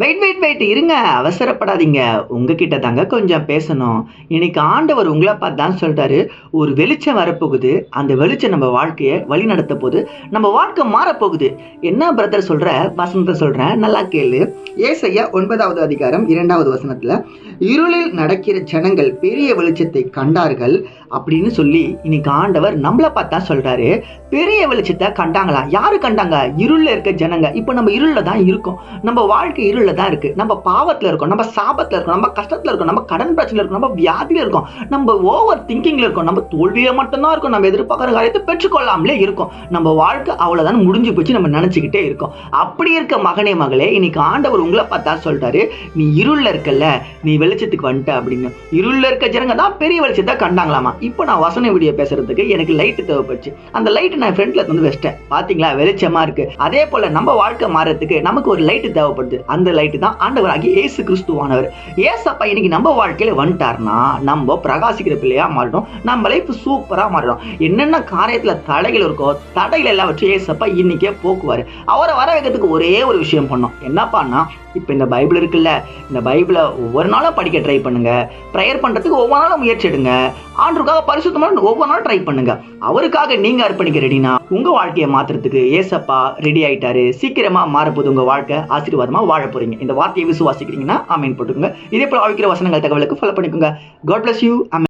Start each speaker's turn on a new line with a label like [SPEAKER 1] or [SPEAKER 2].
[SPEAKER 1] Wait இருங்க. அவசரப்படாதீங்க. உங்ககிட்ட தாங்க கொஞ்சம் பேசணும். இன்னைக்கு ஆண்டவர் உங்கள பார்த்து தான் சொல்றாரு, ஒரு வெளிச்சம் வரப்போகுது. அந்த வெளிச்சம் நம்ம வாழ்க்கைய வழிநடத்தப் போது. நம்ம வாழ்க்கை மாறப்போகுது. என்ன பிரதர் சொல்ற? வசனத்த சொல்றேன். நல்லா கேளு. ஏசாயா 9வது அதிகாரம் 2வது வசனத்துல, இருளில் நடக்கிற ஜனங்கள் பெரிய வெளிச்சத்தை கண்டார்கள் அப்படின்னு சொல்லி இன்னைக்கு ஆண்டவர் நம்மள பார்த்து தான் சொல்றாரு. பெரிய வெளிச்சத்தை கண்டாங்களா? யாரு கண்டாங்க? இருள்ல இருக்க ஜனங்க. இப்ப நம்ம இருள்ல தான் இருக்கோம். நம்ம வாழ்க்கை இருள்ல தான் இருக்கு. நம்ம பாவத்துல இருக்கோம், நம்ம சாபத்துல இருக்கோம், நம்ம கஷ்டத்துல இருக்கோம், நம்ம கடன் பிரச்சனையில இருக்கோம், நம்ம வியாதியில இருக்கோம், நம்ம ஓவர் திங்கிங்ல இருக்கோம், நம்ம தோல்வியில மட்டும்தான் இருக்கோம், நம்ம எதிர்பார்க்கிற காரியத்தை பெற்றுக்கொள்ளாமலே இருக்கோம். நம்ம வாழ்க்கை அவ்வளவுதான் முடிஞ்சு போச்சு நம்ம நினைச்சுக்கிட்டே இருக்கோம். அப்படி இருக்க மகனே மகளே, இன்னைக்கு ஆண்டவர் உங்களை பார்த்தா சொல்றாரு, நீ இருள்ல இருக்கல்ல, நீ வெளிச்சத்துக்கு வந்துட்ட அப்படின்னு. இருள்ல இருக்க ஜனங்க தான் பெரிய வெளிச்சத்தை கண்டாங்களாமா. இப்போ நான் வசன வீடியோ பேசுறதுக்கு எனக்கு லைட் தேவைப்படுச்சு. அந்த லைட் நான் ஃப்ரண்ட்ல வந்து வச்சிட்டேன். பாத்தீங்களா, வெளிச்சமா இருக்கு. அதே போல நம்ம வாழ்க்கை மாறதுக்கு நமக்கு ஒரு லைட் தேவைப்படுது. அந்த லைட் தான் ஆண்டவராகிய இயேசு கிறிஸ்துவானவர். ஏசப்பா இன்னைக்கு நம்ம வாழ்க்கையில வந்துட்டார்னா நம்ம பிரகாசிக்கிற பிள்ளையா மாறிடும். நம்ம லைஃப் சூப்பரா மாறிடும். என்னென்ன காரியத்துல தடைகள் இருக்கோ தடைகள் எல்லாவற்றையும் ஏசப்பா இன்னைக்கே போக்குவாரு. அவரை வர வைக்கிறதுக்கு ஒரே ஒரு விஷயம் பண்ணோம். என்னப்பான்னா, இப்ப இந்த பைபிள் இருக்குல்ல, இந்த பைபிளை ஒவ்வொரு நாளும் படிக்க ட்ரை பண்ணுங்க. ப்ரேயர் பண்றதுக்கு ஒவ்வொரு நாளும் முயற்சி எடுங்க. ஆண்டவருக்காக பரிசுத்தமான ஒவ்வொரு நாளும் ட்ரை பண்ணுங்க. அவருக்காக நீங்க அர்ப்பணிக்க ரெடினா உங்க வாழ்க்கையை மாத்துறதுக்கு ஏசப்பா ரெடி ஆயிட்டாரு. சீக்கிரமா மாறப்போது உங்க வாழ்க்கை. ஆசீர்வாதமா வாழ போறீங்க. இந்த வார்த்தையை விசுவாசிக்கிறீங்கன்னா ஆமீன் போட்டுக்கோங்க. இதே போல அழைக்கிற வசனங்கள் தகவலுக்கு ஃபாலோ பண்ணிக்கோங்க. God bless you.